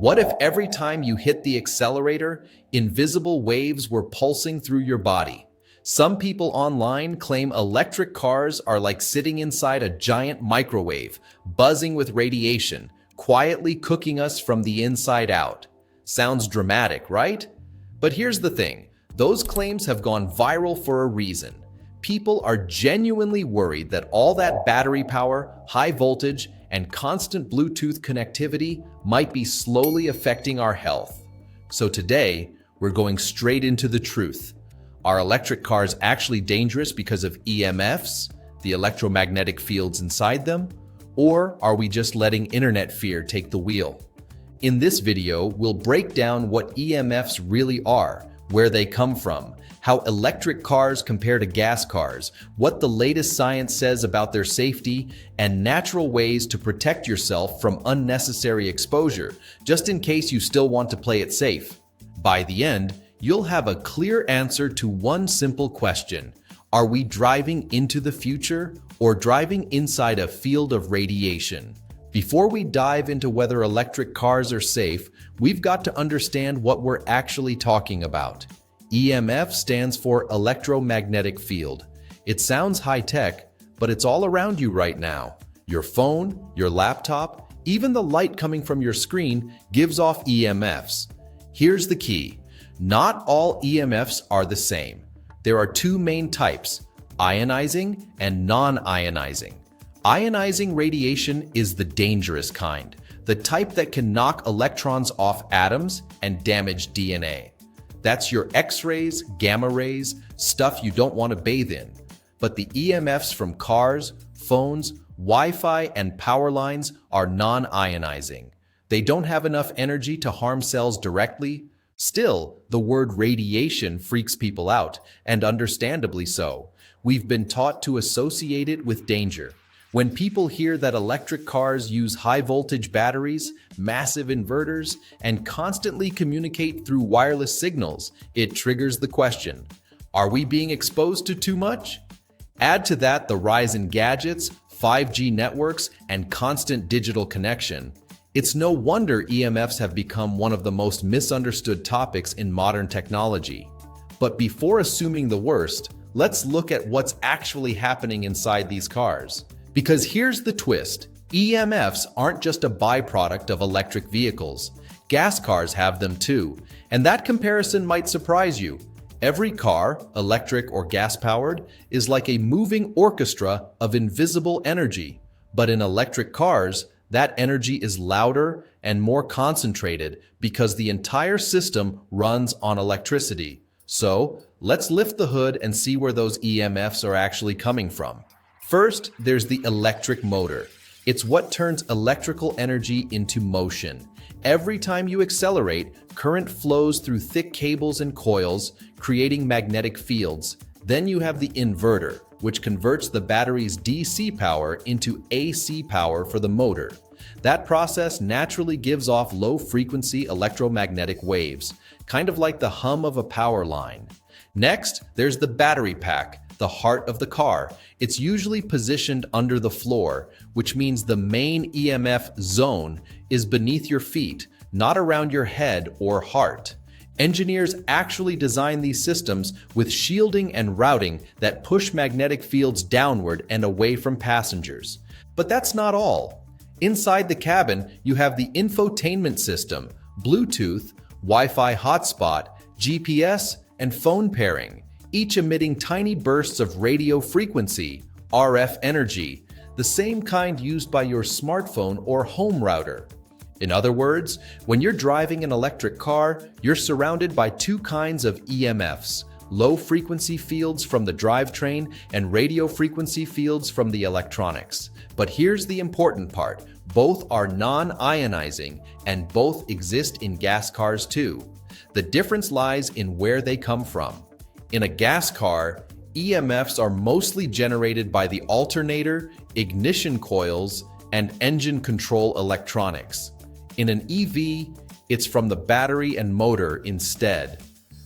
What if every time you hit the accelerator, invisible waves were pulsing through your body? Some people online claim electric cars are like sitting inside a giant microwave, buzzing with radiation, quietly cooking us from the inside out. Sounds dramatic, right? But here's the thing, those claims have gone viral for a reason. People are genuinely worried that all that battery power, high voltage, and constant Bluetooth connectivity might be slowly affecting our health. So today, we're going straight into the truth. Are electric cars actually dangerous because of EMFs, the electromagnetic fields inside them? Or are we just letting internet fear take the wheel? In this video, we'll break down what EMFs really are, where they come from, how electric cars compare to gas cars, what the latest science says about their safety, and natural ways to protect yourself from unnecessary exposure, just in case you still want to play it safe. By the end, you'll have a clear answer to one simple question. Are we driving into the future or driving inside a field of radiation? Before we dive into whether electric cars are safe, we've got to understand what we're actually talking about. EMF stands for electromagnetic field. It sounds high-tech, but it's all around you right now. Your phone, your laptop, even the light coming from your screen gives off EMFs. Here's the key. Not all EMFs are the same. There are two main types, ionizing and non-ionizing. Ionizing radiation is the dangerous kind, the type that can knock electrons off atoms and damage DNA. That's your X-rays, gamma rays, stuff you don't want to bathe in. But the EMFs from cars, phones, Wi-Fi, and power lines are non-ionizing. They don't have enough energy to harm cells directly. Still, the word radiation freaks people out, and understandably so. We've been taught to associate it with danger. When people hear that electric cars use high-voltage batteries, massive inverters, and constantly communicate through wireless signals, it triggers the question, are we being exposed to too much? Add to that the rise in gadgets, 5G networks, and constant digital connection. It's no wonder EMFs have become one of the most misunderstood topics in modern technology. But before assuming the worst, let's look at what's actually happening inside these cars. Because here's the twist, EMFs aren't just a byproduct of electric vehicles. Gas cars have them too, and that comparison might surprise you. Every car, electric or gas-powered, is like a moving orchestra of invisible energy. But in electric cars, that energy is louder and more concentrated because the entire system runs on electricity. So, let's lift the hood and see where those EMFs are actually coming from. First, there's the electric motor. It's what turns electrical energy into motion. Every time you accelerate, current flows through thick cables and coils, creating magnetic fields. Then you have the inverter, which converts the battery's DC power into AC power for the motor. That process naturally gives off low-frequency electromagnetic waves, kind of like the hum of a power line. Next, there's the battery pack, the heart of the car. It's usually positioned under the floor, which means the main EMF zone is beneath your feet, not around your head or heart. Engineers actually design these systems with shielding and routing that push magnetic fields downward and away from passengers. But that's not all. Inside the cabin, you have the infotainment system, Bluetooth, Wi-Fi hotspot, GPS, and phone pairing, each emitting tiny bursts of radio frequency, RF energy, the same kind used by your smartphone or home router. In other words, when you're driving an electric car, you're surrounded by two kinds of EMFs, low-frequency fields from the drivetrain and radio frequency fields from the electronics. But here's the important part, both are non-ionizing and both exist in gas cars too. The difference lies in where they come from. In a gas car, EMFs are mostly generated by the alternator, ignition coils, and engine control electronics. In an EV, it's from the battery and motor instead.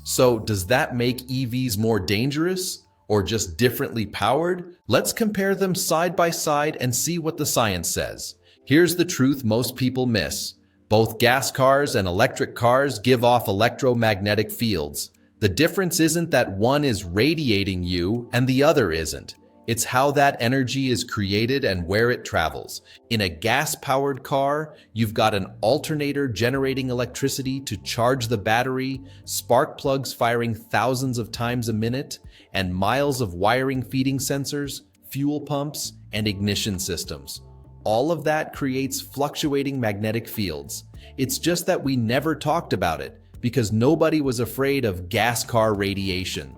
So does that make EVs more dangerous or just differently powered? Let's compare them side by side and see what the science says. Here's the truth most people miss. Both gas cars and electric cars give off electromagnetic fields. The difference isn't that one is radiating you and the other isn't. It's how that energy is created and where it travels. In a gas-powered car, you've got an alternator generating electricity to charge the battery, spark plugs firing thousands of times a minute, and miles of wiring feeding sensors, fuel pumps, and ignition systems. All of that creates fluctuating magnetic fields. It's just that we never talked about it because nobody was afraid of gas car radiation.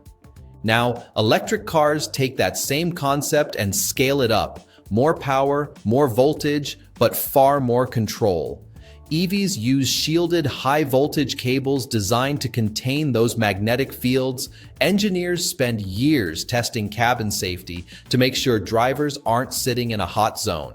Now, electric cars take that same concept and scale it up. More power, more voltage, but far more control. EVs use shielded high-voltage cables designed to contain those magnetic fields. Engineers spend years testing cabin safety to make sure drivers aren't sitting in a hot zone.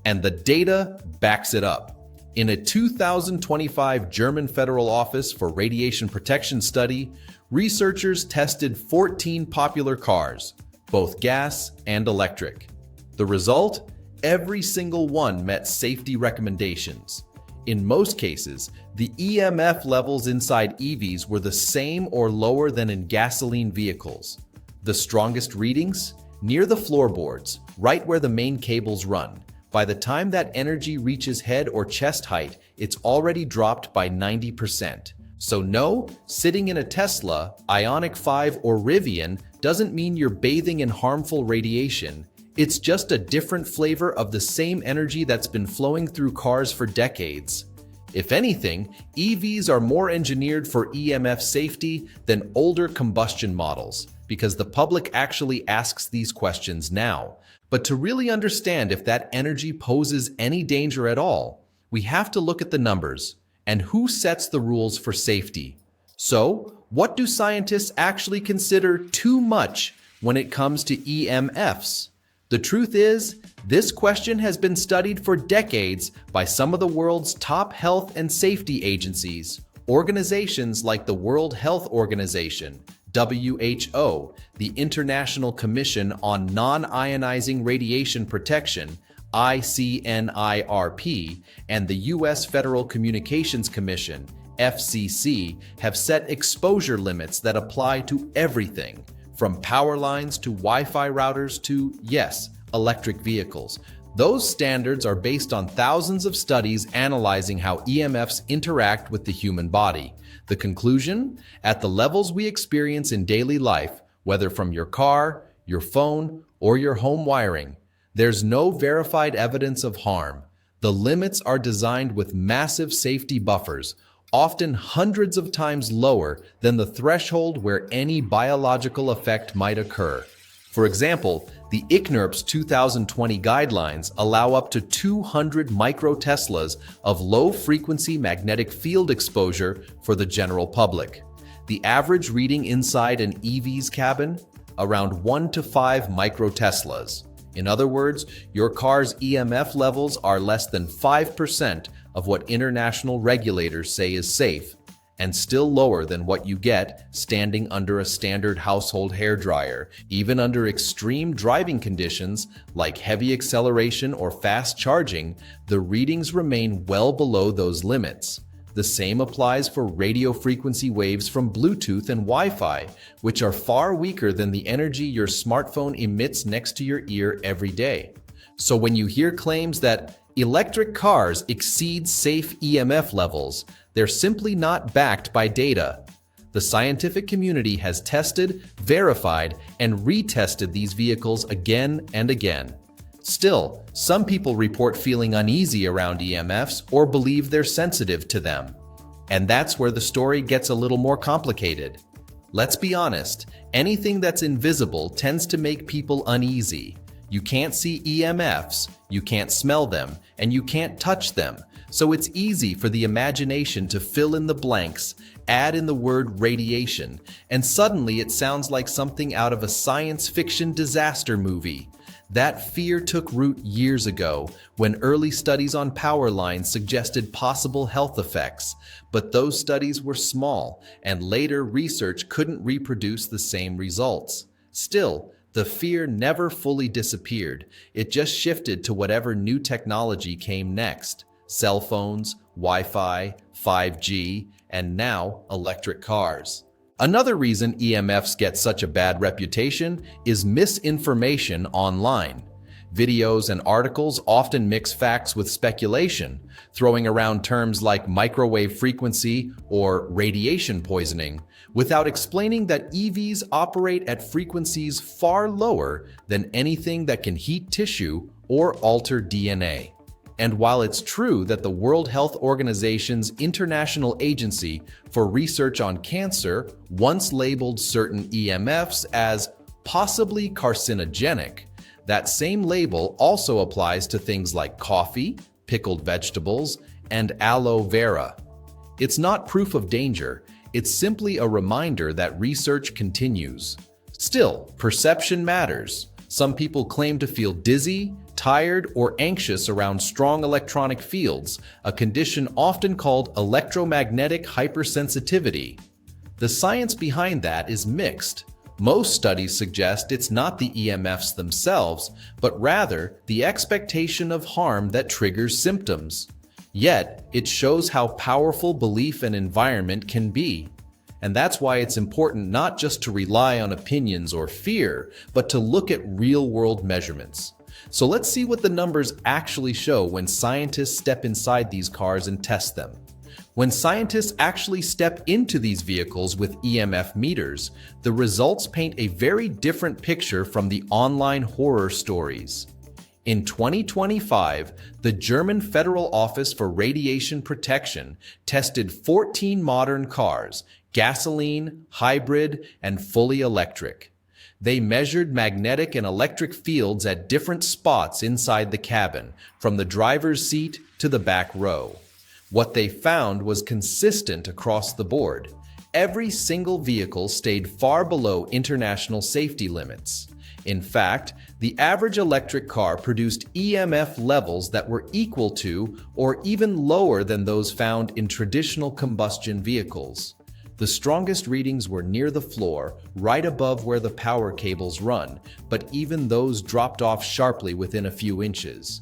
And the data backs it up. In a 2025 German Federal Office for Radiation Protection study, researchers tested 14 popular cars, both gas and electric. The result? Every single one met safety recommendations. In most cases, the EMF levels inside EVs were the same or lower than in gasoline vehicles. The strongest readings? Near the floorboards, right where the main cables run. By the time that energy reaches head or chest height, it's already dropped by 90%. So no, sitting in a Tesla, Ioniq 5 or Rivian doesn't mean you're bathing in harmful radiation. It's just a different flavor of the same energy that's been flowing through cars for decades. If anything, EVs are more engineered for EMF safety than older combustion models, because the public actually asks these questions now. But to really understand if that energy poses any danger at all, we have to look at the numbers and who sets the rules for safety. So, what do scientists actually consider too much when it comes to EMFs? The truth is, this question has been studied for decades by some of the world's top health and safety agencies, organizations like the World Health Organization, WHO, the International Commission on Non-Ionizing Radiation Protection, ICNIRP, and the U.S. Federal Communications Commission, FCC, have set exposure limits that apply to everything, from power lines to Wi-Fi routers to, yes, electric vehicles. Those standards are based on thousands of studies analyzing how EMFs interact with the human body. The conclusion? At the levels we experience in daily life, whether from your car, your phone, or your home wiring, there's no verified evidence of harm. The limits are designed with massive safety buffers, often hundreds of times lower than the threshold where any biological effect might occur. For example, the ICNIRP's 2020 guidelines allow up to 200 microteslas of low-frequency magnetic field exposure for the general public. The average reading inside an EV's cabin? Around 1 to 5 microteslas. In other words, your car's EMF levels are less than 5% of what international regulators say is safe, and still lower than what you get standing under a standard household hairdryer. Even under extreme driving conditions like heavy acceleration or fast charging, the readings remain well below those limits. The same applies for radio frequency waves from Bluetooth and Wi-Fi, which are far weaker than the energy your smartphone emits next to your ear every day. So when you hear claims that electric cars exceed safe EMF levels, they're simply not backed by data. The scientific community has tested, verified, and retested these vehicles again and again. Still, some people report feeling uneasy around EMFs or believe they're sensitive to them. And that's where the story gets a little more complicated. Let's be honest, anything that's invisible tends to make people uneasy. You can't see EMFs, you can't smell them, and you can't touch them. So it's easy for the imagination to fill in the blanks, add in the word radiation, and suddenly it sounds like something out of a science fiction disaster movie. That fear took root years ago when early studies on power lines suggested possible health effects, but those studies were small, and later research couldn't reproduce the same results. Still, the fear never fully disappeared. It just shifted to whatever new technology came next. Cell phones, Wi-Fi, 5G, and now electric cars. Another reason EMFs get such a bad reputation is misinformation online. Videos and articles often mix facts with speculation, throwing around terms like microwave frequency or radiation poisoning, without explaining that EVs operate at frequencies far lower than anything that can heat tissue or alter DNA. And while it's true that the World Health Organization's International Agency for Research on Cancer once labeled certain EMFs as possibly carcinogenic, that same label also applies to things like coffee, pickled vegetables, and aloe vera. It's not proof of danger, it's simply a reminder that research continues. Still, perception matters. Some people claim to feel dizzy, tired, or anxious around strong electronic fields, a condition often called electromagnetic hypersensitivity. The science behind that is mixed. Most studies suggest it's not the EMFs themselves, but rather the expectation of harm that triggers symptoms. Yet, it shows how powerful belief and environment can be. And that's why it's important not just to rely on opinions or fear, but to look at real-world measurements. So let's see what the numbers actually show when scientists step inside these cars and test them. When scientists actually step into these vehicles with EMF meters, the results paint a very different picture from the online horror stories. In 2025, the German Federal Office for Radiation Protection tested 14 modern cars, gasoline, hybrid, and fully electric. They measured magnetic and electric fields at different spots inside the cabin, from the driver's seat to the back row. What they found was consistent across the board. Every single vehicle stayed far below international safety limits. In fact, the average electric car produced EMF levels that were equal to or even lower than those found in traditional combustion vehicles. The strongest readings were near the floor, right above where the power cables run, but even those dropped off sharply within a few inches.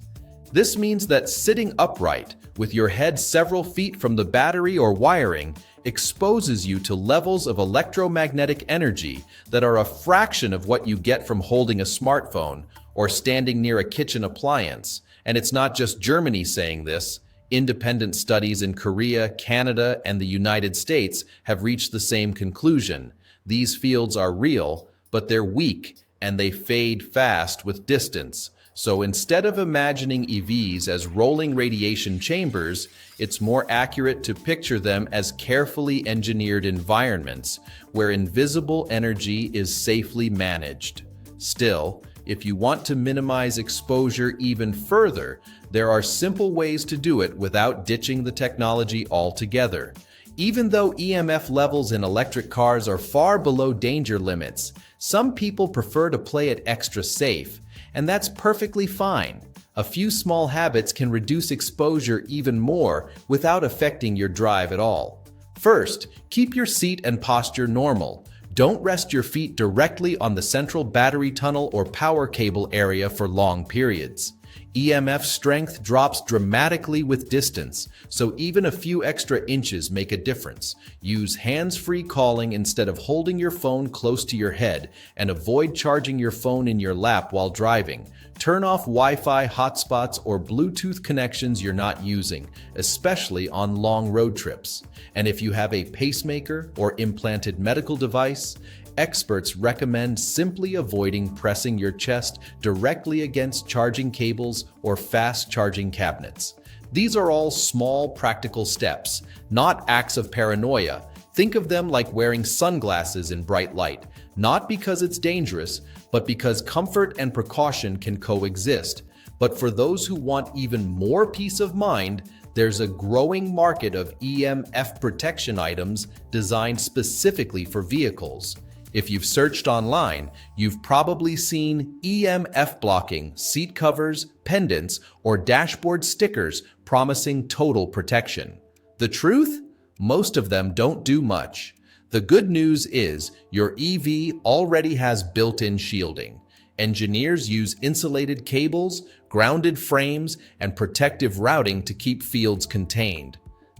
This means that sitting upright, with your head several feet from the battery or wiring, exposes you to levels of electromagnetic energy that are a fraction of what you get from holding a smartphone or standing near a kitchen appliance. And it's not just Germany saying this. Independent studies in Korea, Canada, and the United States have reached the same conclusion. These fields are real, but they're weak, and they fade fast with distance. So instead of imagining EVs as rolling radiation chambers, it's more accurate to picture them as carefully engineered environments where invisible energy is safely managed. Still, if you want to minimize exposure even further, there are simple ways to do it without ditching the technology altogether. Even though EMF levels in electric cars are far below danger limits, some people prefer to play it extra safe, and that's perfectly fine. A few small habits can reduce exposure even more without affecting your drive at all. First, keep your seat and posture normal. Don't rest your feet directly on the central battery tunnel or power cable area for long periods. EMF strength drops dramatically with distance, so even a few extra inches make a difference. Use hands-free calling instead of holding your phone close to your head, and avoid charging your phone in your lap while driving. Turn off Wi-Fi hotspots or Bluetooth connections you're not using, especially on long road trips. And if you have a pacemaker or implanted medical device, experts recommend simply avoiding pressing your chest directly against charging cables or fast charging cabinets. These are all small, practical steps, not acts of paranoia. Think of them like wearing sunglasses in bright light, not because it's dangerous, but because comfort and precaution can coexist. But for those who want even more peace of mind, there's a growing market of EMF protection items designed specifically for vehicles. If you've searched online, you've probably seen EMF-blocking seat covers, pendants, or dashboard stickers promising total protection. The truth? Most of them don't do much. The good news is your EV already has built-in shielding. Engineers use insulated cables, grounded frames, and protective routing to keep fields contained.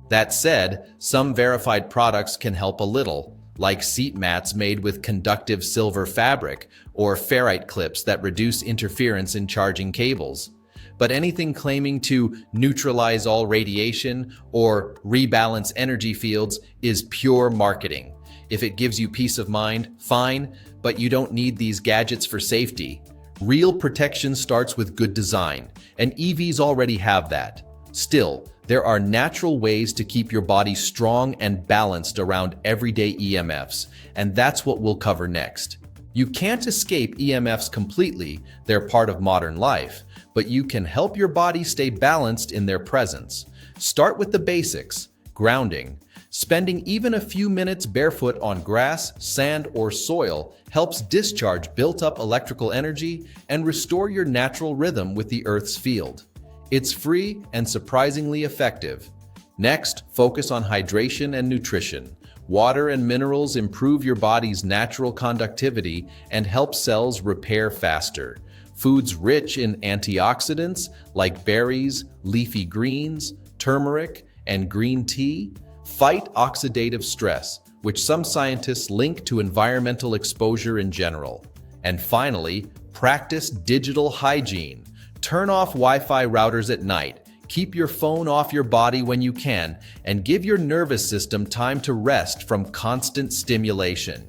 That said, some verified products can help a little, like seat mats made with conductive silver fabric or ferrite clips that reduce interference in charging cables. But anything claiming to neutralize all radiation or rebalance energy fields is pure marketing. If it gives you peace of mind, fine, but you don't need these gadgets for safety. Real protection starts with good design, and EVs already have that. Still, there are natural ways to keep your body strong and balanced around everyday EMFs, and that's what we'll cover next. You can't escape EMFs completely, they're part of modern life, but you can help your body stay balanced in their presence. Start with the basics: grounding. Spending even a few minutes barefoot on grass, sand, or soil helps discharge built-up electrical energy and restore your natural rhythm with the Earth's field. It's free and surprisingly effective. Next, focus on hydration and nutrition. Water and minerals improve your body's natural conductivity and help cells repair faster. Foods rich in antioxidants like berries, leafy greens, turmeric, and green tea fight oxidative stress, which some scientists link to environmental exposure in general. And finally, practice digital hygiene. Turn off Wi-Fi routers at night, keep your phone off your body when you can, and give your nervous system time to rest from constant stimulation.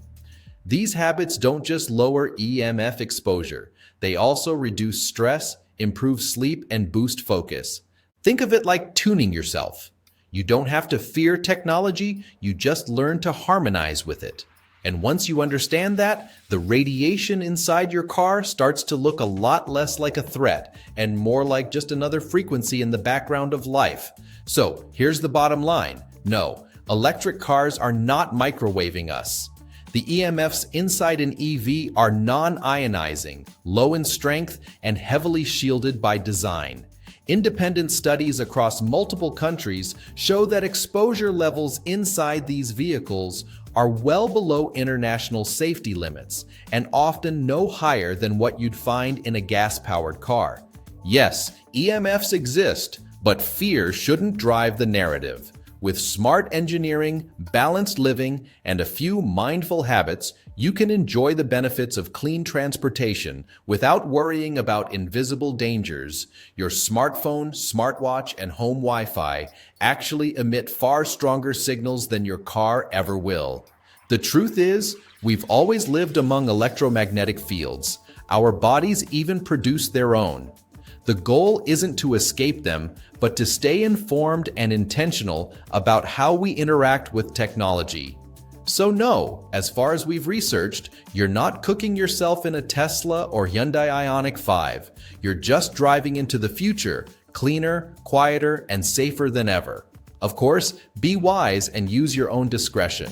These habits don't just lower EMF exposure, they also reduce stress, improve sleep, and boost focus. Think of it like tuning yourself. You don't have to fear technology, you just learn to harmonize with it. And once you understand that, the radiation inside your car starts to look a lot less like a threat and more like just another frequency in the background of life. So here's the bottom line. No, electric cars are not microwaving us. The EMFs inside an EV are non-ionizing, low in strength, and heavily shielded by design. Independent studies across multiple countries show that exposure levels inside these vehicles are well below international safety limits and often no higher than what you'd find in a gas-powered car. Yes, EMFs exist, but fear shouldn't drive the narrative. With smart engineering, balanced living, and a few mindful habits, you can enjoy the benefits of clean transportation without worrying about invisible dangers. Your smartphone, smartwatch, and home Wi-Fi actually emit far stronger signals than your car ever will. The truth is, we've always lived among electromagnetic fields. Our bodies even produce their own. The goal isn't to escape them, but to stay informed and intentional about how we interact with technology. So no, as far as we've researched, you're not cooking yourself in a Tesla or Hyundai Ioniq 5. You're just driving into the future, cleaner, quieter, and safer than ever. Of course, be wise and use your own discretion.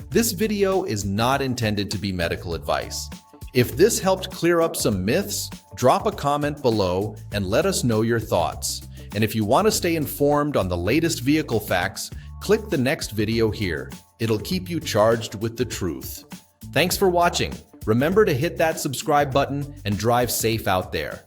This video is not intended to be medical advice. If this helped clear up some myths, drop a comment below and let us know your thoughts. And if you want to stay informed on the latest vehicle facts, click the next video here. It'll keep you charged with the truth. Thanks for watching. Remember to hit that subscribe button and drive safe out there.